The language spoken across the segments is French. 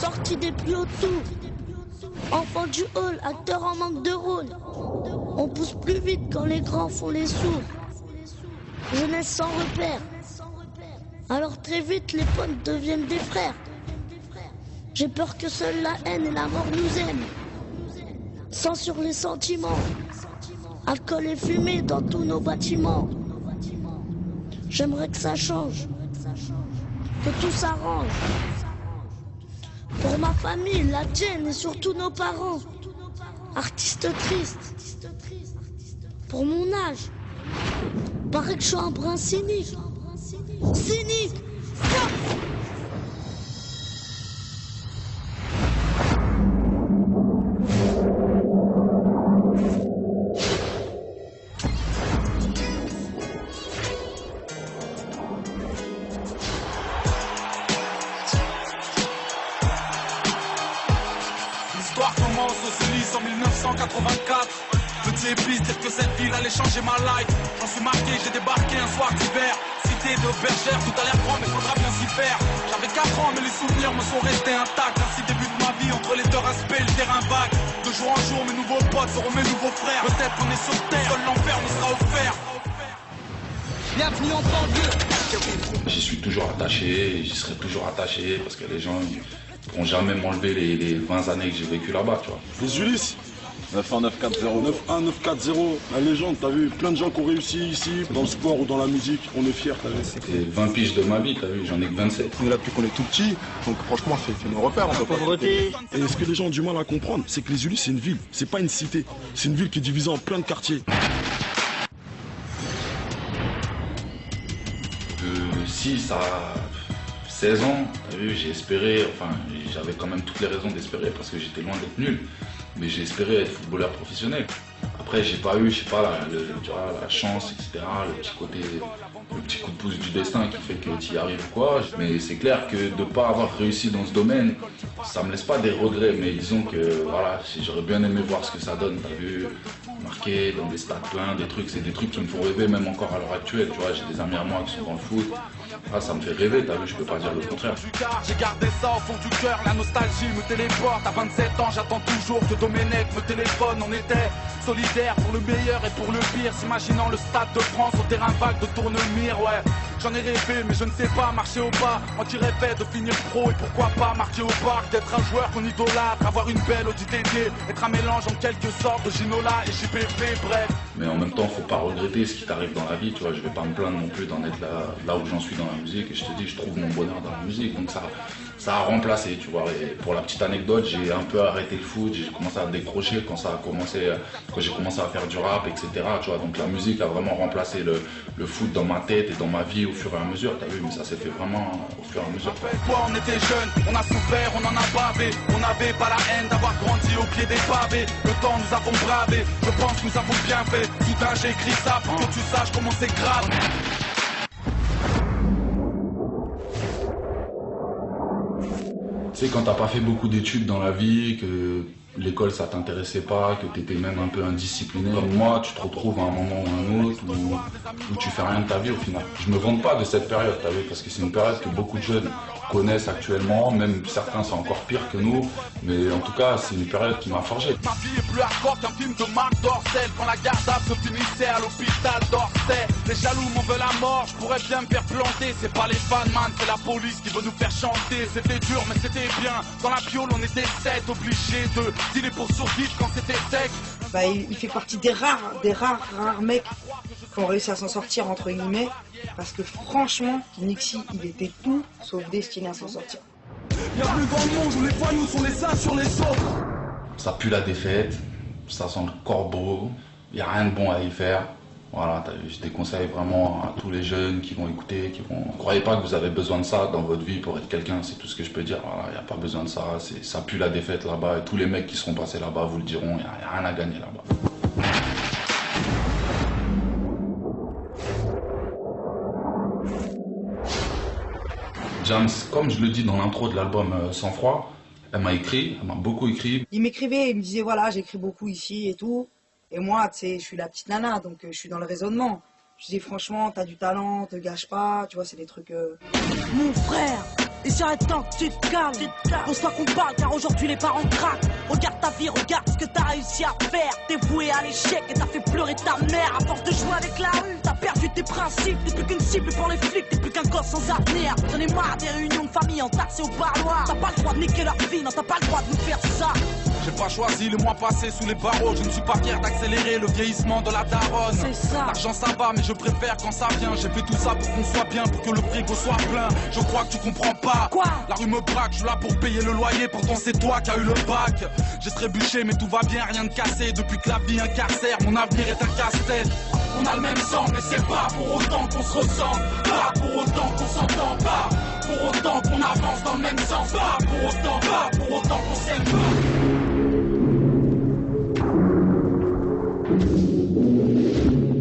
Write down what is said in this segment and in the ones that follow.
sorti des plus hauts tours. Enfant du hall, acteur en manque de rôle. On pousse plus vite quand les grands font les sourds. Jeunesse sans repère. Alors très vite les potes deviennent des frères. J'ai peur que seule la haine et la mort nous aiment. Sans sur les sentiments. Alcool et fumée dans tous nos bâtiments. J'aimerais que ça change. Que tout s'arrange. Pour ma famille, la tienne et surtout nos parents. Artiste triste. Pour mon âge. Paraît que je suis un brin cynique. Cynique. Stop. L'histoire commence aux Ulysses en 1984. Petit épice, peut-être que cette ville allait changer ma life. J'en suis marqué, j'ai débarqué un soir d'hiver. Cité de bergère, tout a l'air grand mais faudra bien s'y faire. J'avais 4 ans mais les souvenirs me sont restés intacts. Ainsi débute ma vie entre les deux aspects, le terrain vague. De jour en jour, mes nouveaux potes seront mes nouveaux frères. Peut-être qu'on est sur terre, seul l'enfer nous sera offert. Bienvenue en banlieue. J'y suis toujours attaché, j'y serai toujours attaché parce que les gens ils pourront jamais m'enlever les 20 années que j'ai vécu là-bas, tu vois. Les Ulysses 91940. 91940, la légende, t'as vu, plein de gens qui ont réussi ici, dans le sport ou dans la musique, on est fiers, t'as vu. C'est 20 piges de ma vie, t'as vu, j'en ai que 27. On est là depuis qu'on est tout petit, donc franchement, c'est nos repères, on peut pas voter. Et ce que les gens ont du mal à comprendre, c'est que les Ulysses, c'est une ville, c'est pas une cité. C'est une ville qui est divisée en plein de quartiers. Si ça a 16 ans, t'as vu, j'ai espéré, enfin j'avais quand même toutes les raisons d'espérer parce que j'étais loin d'être nul, mais j'ai espéré être footballeur professionnel. Après j'ai pas eu, je sais pas, tu vois, la chance, etc., le petit coup de pouce du destin qui fait que tu y arrives quoi. Mais c'est clair que de pas avoir réussi dans ce domaine, ça me laisse pas des regrets, mais disons que voilà, j'aurais bien aimé voir ce que ça donne, t'as vu, marqué dans des stades pleins, des trucs, c'est des trucs qui me font rêver même encore à l'heure actuelle, tu vois, j'ai des amis à moi qui sont dans le foot. Ah, ça me fait rêver, t'as vu, je peux pas dire le contraire. J'ai gardé ça au fond du cœur, la nostalgie me téléporte. À 27 ans, j'attends toujours que Domenech me téléphone. On était solidaires pour le meilleur et pour le pire, s'imaginant le stade de France au terrain vague de Tournemire, ouais. J'en ai rêvé, mais je ne sais pas marcher au pas. Moi qui rêvais de finir pro et pourquoi pas marcher au parc, d'être un joueur qu'on idolâtre, avoir une belle Audi TT, être un mélange en quelque sorte de Ginola et JPP, bref. Mais en même temps, faut pas regretter ce qui t'arrive dans la vie, tu vois. Je vais pas me plaindre non plus d'en être là où j'en suis dans la musique. Et je te dis, je trouve mon bonheur dans la musique. Donc ça a remplacé, tu vois. Et pour la petite anecdote, j'ai un peu arrêté le foot, j'ai commencé à décrocher quand j'ai commencé à faire du rap, etc. Tu vois. Donc la musique a vraiment remplacé le foot dans ma tête et dans ma vie au fur et à mesure. T'as vu, mais ça s'est fait vraiment au fur et à mesure. Toi, on était jeunes, on a souffert, on en a bavé. On n'avait pas la haine d'avoir grandi au pied des pavés. Le temps nous avons bravé, je pense que nous avons bien fait. Soudain j'ai écrit ça pour que tu saches comment c'est grave. Tu sais, quand t'as pas fait beaucoup d'études dans la vie, que l'école ça t'intéressait pas, que t'étais même un peu indiscipliné, comme moi, tu te retrouves à un moment ou un autre où tu fais rien de ta vie au final. Je me vante pas de cette période, t'as vu, parce que c'est une période que beaucoup de jeunes connaissent actuellement, même certains c'est encore pire que nous, mais en tout cas c'est une période qui m'a forgé. Ma vie est plus hardcore qu'un film de Marc Dorcel, quand la garde à se finissait à l'hôpital d'Orsay. Les jaloux m'en veulent la mort, je pourrais bien me faire planter. C'est pas les fans man, c'est la police qui veut nous faire chanter. C'était dur mais c'était bien, dans la piole on était 7, obligés de dealer pour survivre quand c'était sec. Bah, il fait partie des rares mecs qui ont réussi à s'en sortir entre guillemets, parce que franchement, Nixie, il était tout sauf destiné à s'en sortir. Bienvenue dans le monde où les voyous sont les uns sur les autres. Ça pue la défaite, ça sent le corbeau, il n'y a rien de bon à y faire. Voilà, je déconseille vraiment à tous les jeunes qui vont écouter, Ne croyez pas que vous avez besoin de ça dans votre vie pour être quelqu'un, c'est tout ce que je peux dire. Voilà, il n'y a pas besoin de ça, ça pue la défaite là-bas et tous les mecs qui seront passés là-bas vous le diront, il n'y a rien à gagner là-bas. James, comme je le dis dans l'intro de l'album Sang Froid, elle m'a beaucoup écrit. Il m'écrivait, il me disait voilà, j'écris beaucoup ici et tout. Et moi, tu sais, je suis la petite nana, donc je suis dans le raisonnement. Je dis franchement, t'as du talent, te gâche pas, tu vois, c'est des trucs... Mon frère, il serait temps que tu te calmes. Pose-toi qu'on parle car aujourd'hui les parents craquent. Regarde ta vie, regarde ce que t'as réussi à faire. T'es voué à l'échec et t'as fait pleurer ta mère. À force de jouer avec la rue, t'as perdu tes principes. T'es plus qu'une cible pour les flics, t'es plus qu'un gosse sans avenir. J'en ai marre des réunions de famille entassées au parloir. T'as pas le droit de niquer leur vie, non t'as pas le droit de nous faire ça. J'ai pas choisi le mois passé sous les barreaux. Je ne suis pas fier d'accélérer le vieillissement de la daronne. C'est ça. L'argent ça va mais je préfère quand ça vient. J'ai fait tout ça pour qu'on soit bien, pour que le frigo soit plein. Je crois que tu comprends pas. Quoi? La rue me braque, je suis là pour payer le loyer. Pourtant c'est toi qui as eu le bac. J'ai trébuché mais tout va bien, rien de cassé. Depuis que la vie incarcère, mon avenir est un casse-tête. On a le même sang mais c'est pas pour autant qu'on se ressemble. Pas pour autant qu'on s'entend pas. Pour autant qu'on avance dans le même sens. Pas pour autant qu'on s'aime pas.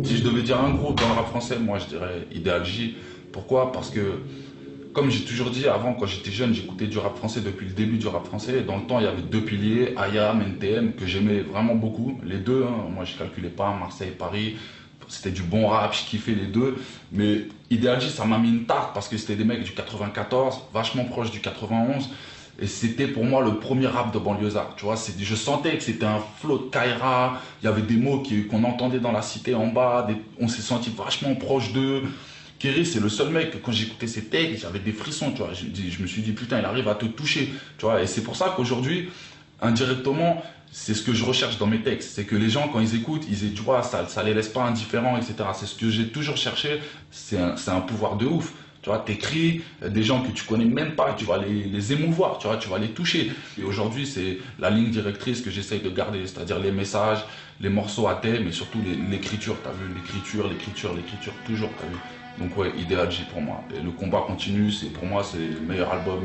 Si je devais dire un groupe dans le rap français, moi je dirais Idéal J. Pourquoi? Parce que, comme j'ai toujours dit avant, quand j'étais jeune, j'écoutais du rap français depuis le début du rap français. Dans le temps, il y avait deux piliers, IAM, NTM, que j'aimais vraiment beaucoup. Les deux, hein, moi je calculais pas, Marseille, Paris. C'était du bon rap, je kiffais les deux. Mais Idéal J, ça m'a mis une tarte parce que c'était des mecs du 94, vachement proches du 91. Et c'était pour moi le premier rap de banlieusard, tu vois, je sentais que c'était un flow de Kaira, il y avait des mots qu'on entendait dans la cité en bas, on s'est senti vachement proche d'eux. Kerry, c'est le seul mec que quand j'écoutais ses textes, j'avais des frissons, tu vois, je me suis dit putain, il arrive à te toucher, tu vois, et c'est pour ça qu'aujourd'hui, indirectement, c'est ce que je recherche dans mes textes, c'est que les gens quand ils écoutent, tu vois, ça les laisse pas indifférents, etc. C'est ce que j'ai toujours cherché, c'est un pouvoir de ouf. Tu vois, t'écris des gens que tu connais même pas, tu vas les émouvoir, tu vois, tu vas les toucher. Et aujourd'hui, c'est la ligne directrice que j'essaye de garder, c'est-à-dire les messages, les morceaux à thème, mais surtout l'écriture, t'as vu, l'écriture, toujours, t'as vu. Donc ouais, Idéal J pour moi. Et le combat continue, pour moi, c'est le meilleur album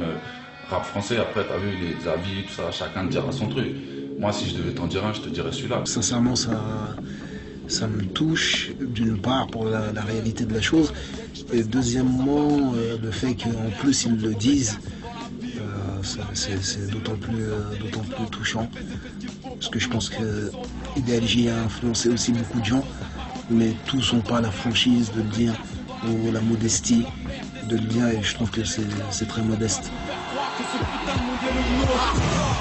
rap français. Après, t'as vu, les avis, tout ça, chacun te dira son truc. Moi, si je devais t'en dire un, je te dirais celui-là. Sincèrement, ça me touche, d'une part, pour la réalité de la chose. Et deuxièmement, le fait qu'en plus ils le disent, c'est d'autant plus touchant. Parce que je pense que Idéal J a influencé aussi beaucoup de gens, mais tous n'ont pas la franchise de le dire, ou la modestie de le dire, et je trouve que c'est très modeste.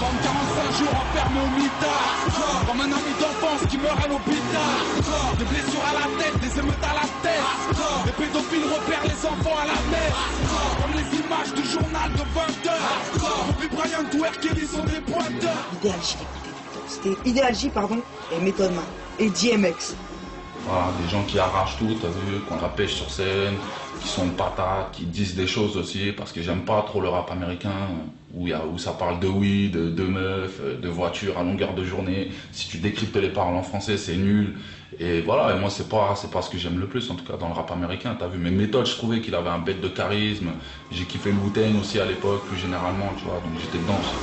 Comme 45 jours enfermé au mitard. Comme un ami d'enfance qui meurt à l'hôpital. Des blessures à la tête, des émeutes à la tête. Les pédophiles repèrent les enfants à la messe. Comme les images du journal de 20h. Kobe Bryant ou R. Kelly sont des pointeurs. Idéal J, c'était Idéal J, pardon, et Method Man, et DMX. Voilà, des gens qui arrachent tout, t'as vu, qu'on la pêche sur scène, qui sont patates, qui disent des choses aussi, parce que j'aime pas trop le rap américain, où ça parle de weed, de meufs, de voitures à longueur de journée. Si tu décryptes les paroles en français, c'est nul. Et voilà, et moi c'est pas ce que j'aime le plus, en tout cas dans le rap américain, t'as vu. Mes méthodes, je trouvais qu'il avait un bête de charisme. J'ai kiffé le Wu-Tang aussi à l'époque, plus généralement, tu vois, donc j'étais dedans aussi.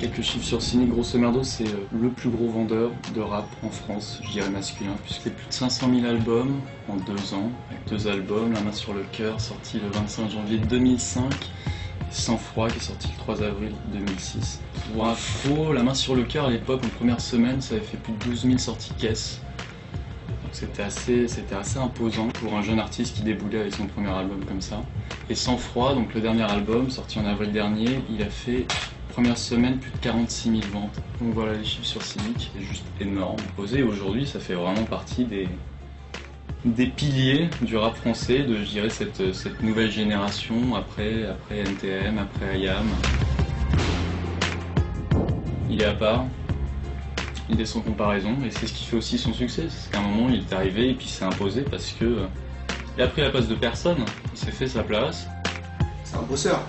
Quelques chiffres sur Cynic, grosso merdo, c'est le plus gros vendeur de rap en France, je dirais masculin, puisque plus de 500 000 albums en 2 ans, avec 2 albums, La main sur le cœur, sorti le 25 janvier 2005, et Sang froid, qui est sorti le 3 avril 2006. Pour info, La main sur le cœur, à l'époque, en première semaine, ça avait fait plus de 12 000 sorties de caisse. Donc c'était assez imposant pour un jeune artiste qui déboulait avec son premier album comme ça. Et Sang froid, donc le dernier album, sorti en avril dernier, il a fait... Première semaine, plus de 46 000 ventes. Donc voilà les chiffres sur Cynic, c'est juste énorme. Posé aujourd'hui, ça fait vraiment partie des piliers du rap français, de je dirais cette nouvelle génération, après NTM, après IAM. Il est à part, il est sans comparaison, et c'est ce qui fait aussi son succès. C'est qu'à un moment, il est arrivé et puis il s'est imposé parce que il a pris la place de personne, il s'est fait sa place. C'est un bosseur,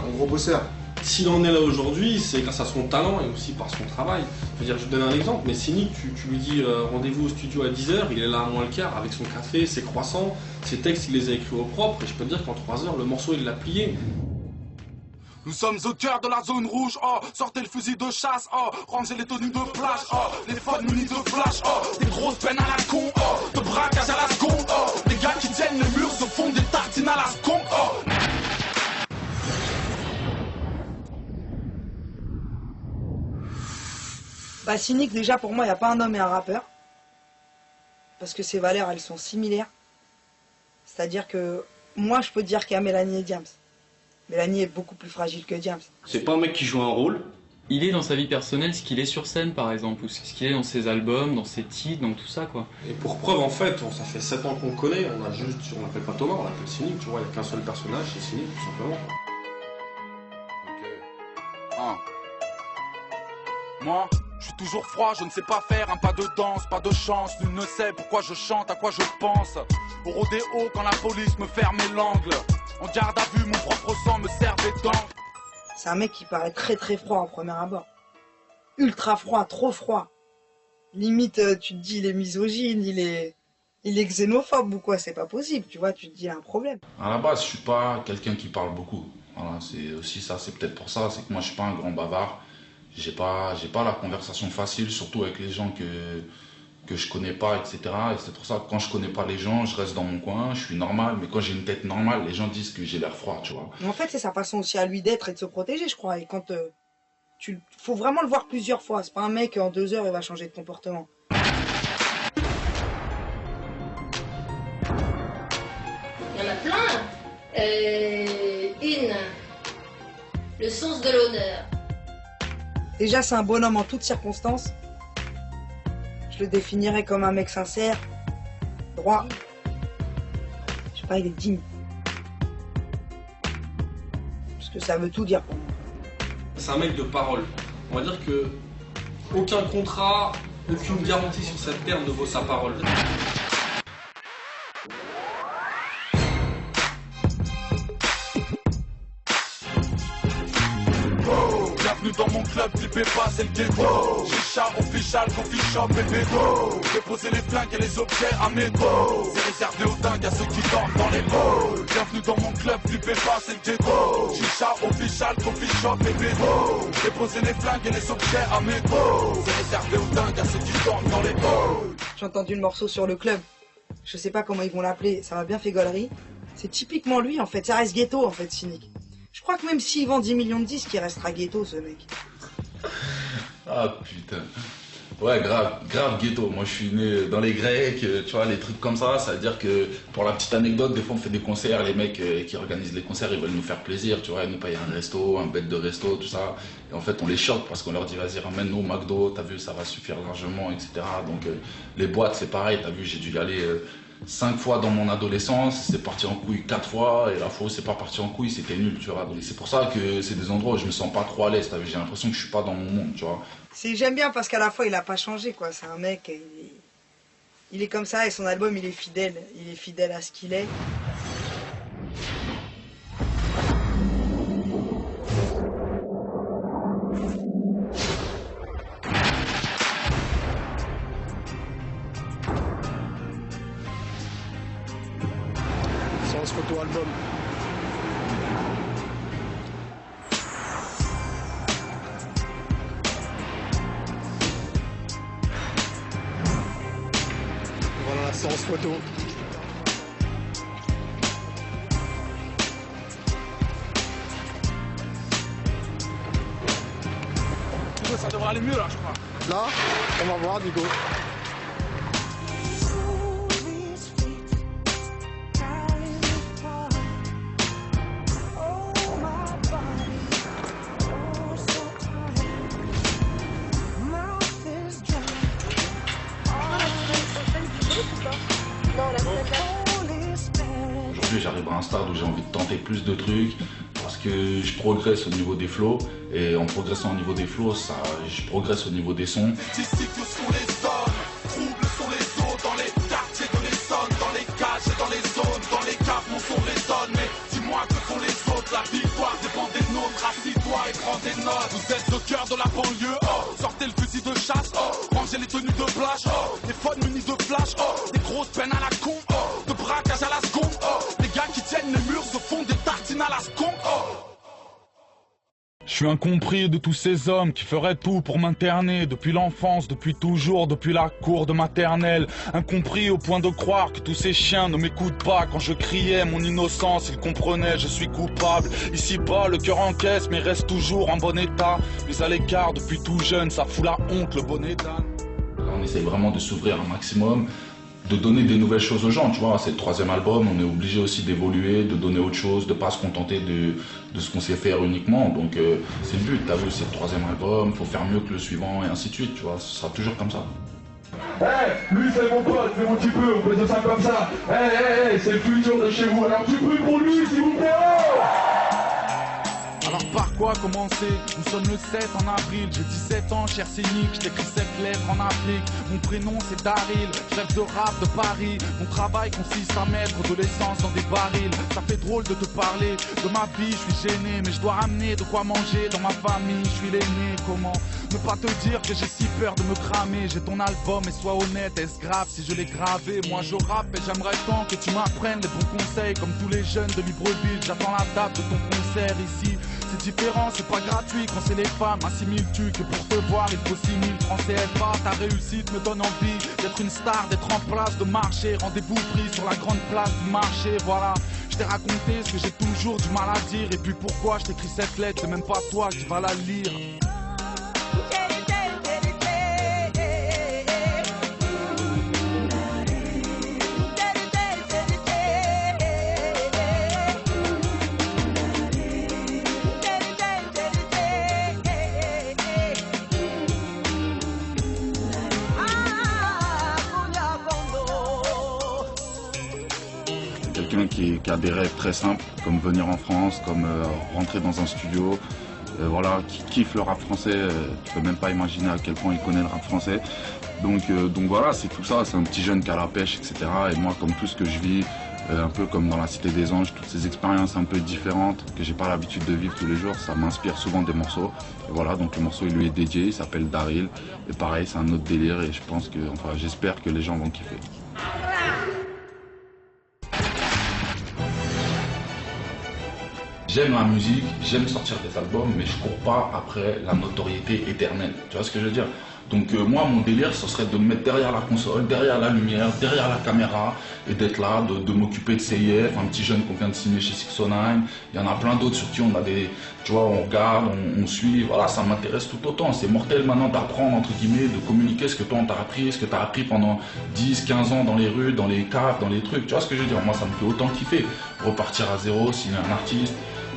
un gros bosseur. S'il en est là aujourd'hui, c'est grâce à son talent et aussi par son travail. Je veux dire, je te donne un exemple, mais Cynic, tu lui dis rendez-vous au studio à 10h, il est là à moins le quart avec son café, ses croissants, ses textes, il les a écrits au propre, et je peux te dire qu'en 3 heures, le morceau, il l'a plié. Nous sommes au cœur de la zone rouge, oh, sortez le fusil de chasse, oh, rangez les tenues de plage, oh, les phones munis de flash, oh, des grosses peines à la con, oh, de braquage à la seconde, oh, des gars qui tiennent les murs se font des tartines à la seconde, oh. Bah Cynic, déjà pour moi, il n'y a pas un homme et un rappeur. Parce que ces valeurs, elles sont similaires. C'est-à-dire que moi, je peux te dire qu'il y a Mélanie et Diams. Mélanie est beaucoup plus fragile que Diams. C'est pas un mec qui joue un rôle. Il est dans sa vie personnelle ce qu'il est sur scène, par exemple, ou ce qu'il est dans ses albums, dans ses titres, dans tout ça, quoi. Et pour preuve, en fait, ça fait 7 ans qu'on le connaît, on l'appelle pas Thomas, on l'appelle Cynic, tu vois, il n'y a qu'un seul personnage, c'est Cynic, tout simplement. Moi, je suis toujours froid, je ne sais pas faire un pas de danse, pas de chance, nul ne sait pourquoi je chante, à quoi je pense. Au rodéo, quand la police me fermait l'angle, en garde à vue, mon propre sang me servait d'angle. C'est un mec qui paraît très très froid en premier abord. Ultra froid, trop froid. Limite, tu te dis, il est misogyne, il est xénophobe ou quoi, c'est pas possible, tu vois, tu te dis, il y a un problème. À la base, je suis pas quelqu'un qui parle beaucoup. Voilà, c'est aussi ça, c'est peut-être pour ça, c'est que moi je suis pas un grand bavard. J'ai pas la conversation facile, surtout avec les gens que je connais pas, etc. Et c'est pour ça que quand je connais pas les gens, je reste dans mon coin, je suis normal, mais quand j'ai une tête normale, les gens disent que j'ai l'air froid, tu vois. En fait, c'est sa façon aussi à lui d'être et de se protéger, je crois. Et quand faut vraiment le voir plusieurs fois. C'est pas un mec en 2 heures il va changer de comportement. Il y en a plein. Le sens de l'honneur. Déjà, c'est un bonhomme en toutes circonstances. Je le définirais comme un mec sincère, droit. Je sais pas, il est digne. Parce que ça veut tout dire pour moi. C'est un mec de parole. On va dire que aucun contrat, aucune garantie sur cette terre ne vaut sa parole. Bienvenue dans mon club, flippez pas, c'est le ghetto. Chicha, official, coffee shop, bébé. Déposer les flingues et les objets à mes dos. C'est réservé aux dingues, à ceux qui dorment dans les halls. Bienvenue dans mon club, flippez pas, c'est le ghetto. Chicha, official, coffee shop, bébé. Déposer les flingues et les objets à mes dos. C'est réservé aux dingues, à ceux qui dorment dans les halls. J'ai entendu le morceau sur le club. Je sais pas comment ils vont l'appeler, ça m'a bien fait gaulerie. C'est typiquement lui en fait, ça reste ghetto en fait, Cynic. Je crois que même s'il vend 10 millions de disques, il restera ghetto ce mec. Ah putain. Ouais, grave ghetto. Moi je suis né dans les Grecs, tu vois, les trucs comme ça. Ça veut dire que, pour la petite anecdote, des fois on fait des concerts, les mecs qui organisent les concerts, ils veulent nous faire plaisir, tu vois, ils nous payent un resto, un bête de resto, tout ça. Et en fait on les choque parce qu'on leur dit vas-y ramène-nous au McDo, t'as vu, ça va suffire largement, etc. Donc les boîtes c'est pareil, t'as vu, j'ai dû y aller 5 fois dans mon adolescence, c'est parti en couille 4 fois, et la fois où c'est pas parti en couille, c'était nul, tu vois. Donc c'est pour ça que c'est des endroits où je me sens pas trop à l'aise, j'ai l'impression que je suis pas dans mon monde, tu vois. J'aime bien parce qu'à la fois il a pas changé quoi, c'est un mec, il est comme ça et son album il est fidèle à ce qu'il est. Photo album. Voilà la séance photo. Ça devrait aller mieux là, je crois. Là, on va voir, Nico. Aujourd'hui, j'arrive à un stade où j'ai envie de tenter plus de trucs parce que je progresse au niveau des flows et en progressant au niveau des flows, je progresse au niveau des sons. Vous êtes au cœur de la banlieue, oh. Sortez le fusil de chasse, oh. Rangez les tenues de plage, oh. Les phones munis de flash, oh. Des grosses peines à la con, oh. De braquage à la seconde, oh. Les gars qui tiennent les murs se font des tartines à la seconde, oh. Je suis incompris de tous ces hommes qui feraient tout pour m'interner depuis l'enfance, depuis toujours, depuis la cour de maternelle. Incompris au point de croire que tous ces chiens ne m'écoutent pas. Quand je criais mon innocence, ils comprenaient, je suis coupable. Ici-bas, le cœur encaisse mais reste toujours en bon état. Mais à l'écart depuis tout jeune, ça fout la honte, le bonnet d'âne. Là, on essaye vraiment de s'ouvrir un maximum, de donner des nouvelles choses aux gens, tu vois, c'est le 3e album, on est obligé aussi d'évoluer, de donner autre chose, de pas se contenter de ce qu'on sait faire uniquement, donc c'est le but, t'as vu, c'est le 3e album, faut faire mieux que le suivant et ainsi de suite, tu vois, ce sera toujours comme ça. Lui c'est mon pote, c'est mon petit peu, on peut dire ça comme ça. C'est le futur de chez vous, alors du bruit pour lui s'il vous plaît. Alors par quoi commencer? Nous sommes le 7 en avril, j'ai 17 ans, cher cynique, je t'écris 7 lettres en Afrique. Mon prénom c'est Daryl, je rêve de rap de Paris. Mon travail consiste à mettre de l'essence dans des barils. Ça fait drôle de te parler de ma vie, je suis gêné, mais je dois ramener de quoi manger dans ma famille. Je suis l'aîné, comment ne pas te dire que j'ai si peur de me cramer? J'ai ton album et sois honnête, est-ce grave si je l'ai gravé? Moi je rappe et j'aimerais tant que tu m'apprennes les bons conseils. Comme tous les jeunes de Libreville, j'attends la date de ton concert ici. C'est différent, c'est pas gratuit quand c'est les femmes. Assimile-tu que pour te voir il faut 6000 francs CFA? Ta réussite me donne envie d'être une star, d'être en place, de marcher. Rendez-vous pris sur la grande place du marché, voilà. Je t'ai raconté ce que j'ai toujours du mal à dire. Et puis pourquoi je t'écris cette lettre, c'est même pas toi qui vas la lire. Quelqu'un qui a des rêves très simples, comme venir en France, comme rentrer dans un studio, voilà, qui kiffe le rap français, tu peux même pas imaginer à quel point il connaît le rap français. Donc voilà, c'est tout ça, c'est un petit jeune qui a la pêche, etc. Et moi, comme tout ce que je vis, un peu comme dans la Cité des Anges, toutes ces expériences un peu différentes que j'ai pas l'habitude de vivre tous les jours, ça m'inspire souvent des morceaux. Et voilà, donc le morceau il lui est dédié, il s'appelle Daryl. Et pareil, c'est un autre délire et je pense que, enfin j'espère que les gens vont kiffer. J'aime la musique, j'aime sortir des albums, mais je cours pas après la notoriété éternelle. Tu vois ce que je veux dire? Donc moi, mon délire, ce serait de me mettre derrière la console, derrière la lumière, derrière la caméra, et d'être là, de m'occuper de CIF, un petit jeune qu'on vient de signer chez 609. Il y en a plein d'autres sur qui on a des... Tu vois, on regarde, on suit, voilà, ça m'intéresse tout autant. C'est mortel maintenant d'apprendre, entre guillemets, de communiquer ce que toi on t'a appris, ce que tu as appris pendant 10, 15 ans dans les rues, dans les caves, dans les trucs. Tu vois ce que je veux dire? Moi, ça me fait autant kiffer. Repartir à zéro, signer un artiste.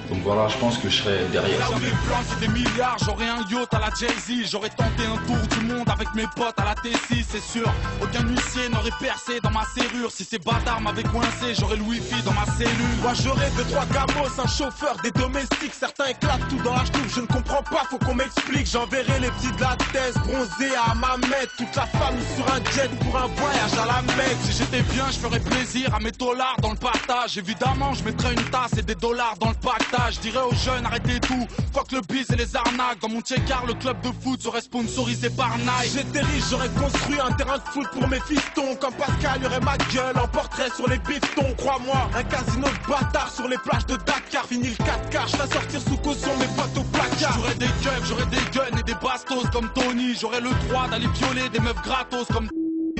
Donc voilà, je pense que je serai derrière. Là où les plans c'est des milliards, j'aurais un yacht à la Jay-Z. J'aurais tenté un tour du monde avec mes potes à la T6, c'est sûr. Aucun huissier n'aurait percé dans ma serrure. Si ces bâtards m'avaient coincé, j'aurais le wifi dans ma cellule. Moi j'aurais 2-3 gamos, un chauffeur, des domestiques. Certains éclatent tout dans la ch'touffe, je ne comprends pas, faut qu'on m'explique. J'enverrai les petits de la thèse bronzés à Mamet. Toute la famille sur un jet pour un voyage à la Mecque. Si j'étais bien, je ferais plaisir à mes dollars dans le partage. Évidemment, je mettrais une tasse et des dollars dans le pactage. Je dirais aux jeunes, arrêtez tout, fuck le biz et les arnaques. Dans mon check-car, le club de foot serait sponsorisé par Nike. J'étais riche, j'aurais construit un terrain de foot pour mes fistons. Comme Pascal, y'aurait ma gueule en portrait sur les bifetons. Crois-moi, un casino de bâtards sur les plages de Dakar. Fini le 4 quarts, je vais sortir sous caution mes potes au placard. J'aurais des keufs, j'aurais des guns et des bastos comme Tony. J'aurais le droit d'aller violer des meufs gratos comme...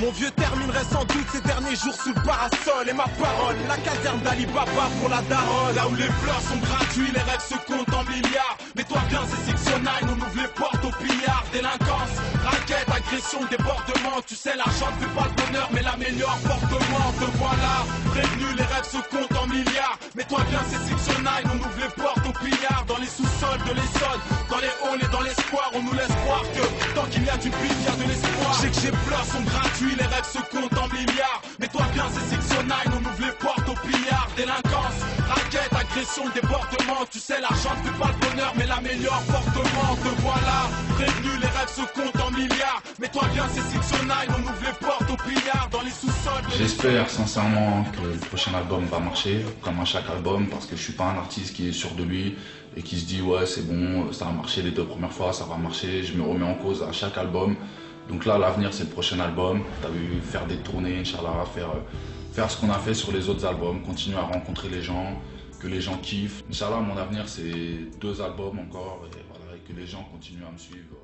Mon vieux terminerait sans doute ses derniers jours sous le parasol. Et ma parole, la caserne d'Ali Baba pour la daronne. Là où les fleurs sont gratuits, les rêves se comptent en milliards. Mais toi bien c'est 609, on ouvre les portes au pillard. Délinquance, raquette, agression, débordement. Tu sais l'argent ne fait pas le bonheur mais l'améliore fortement. Te voilà, prévenu, les rêves se comptent en milliards. Mais toi bien c'est 609, on ouvre les portes au pillard. Dans les sous-sols de l'Essonne, dans les halls et dans l'espoir. On nous laisse croire que tant qu'il y a du bif, il y a de l'espoir. Je sais que j'ai pleurs sont gratuits. Les rêves se comptent en milliards. Mais toi bien c'est 609, on ouvre les portes au pillard. Délinquance, raquette, agression, débordement. Tu sais l'argent ne fait pas le bonheur mais l'améliore fortement. Te voilà, prévenu, les rêves se comptent en milliards. Mais toi bien c'est 609, on ouvre les portes au pillard. Dans les sous-sols. J'espère sincèrement que le prochain album va marcher, comme à chaque album, parce que je suis pas un artiste qui est sûr de lui et qui se dit ouais c'est bon, ça a marché les 2 premières fois, ça va marcher. Je me remets en cause à chaque album. Donc là, l'avenir, c'est le prochain album. T'as vu, faire des tournées, Inch'Allah, faire ce qu'on a fait sur les autres albums, continuer à rencontrer les gens, que les gens kiffent. Inch'Allah, mon avenir, c'est 2 albums encore, et, voilà, et que les gens continuent à me suivre.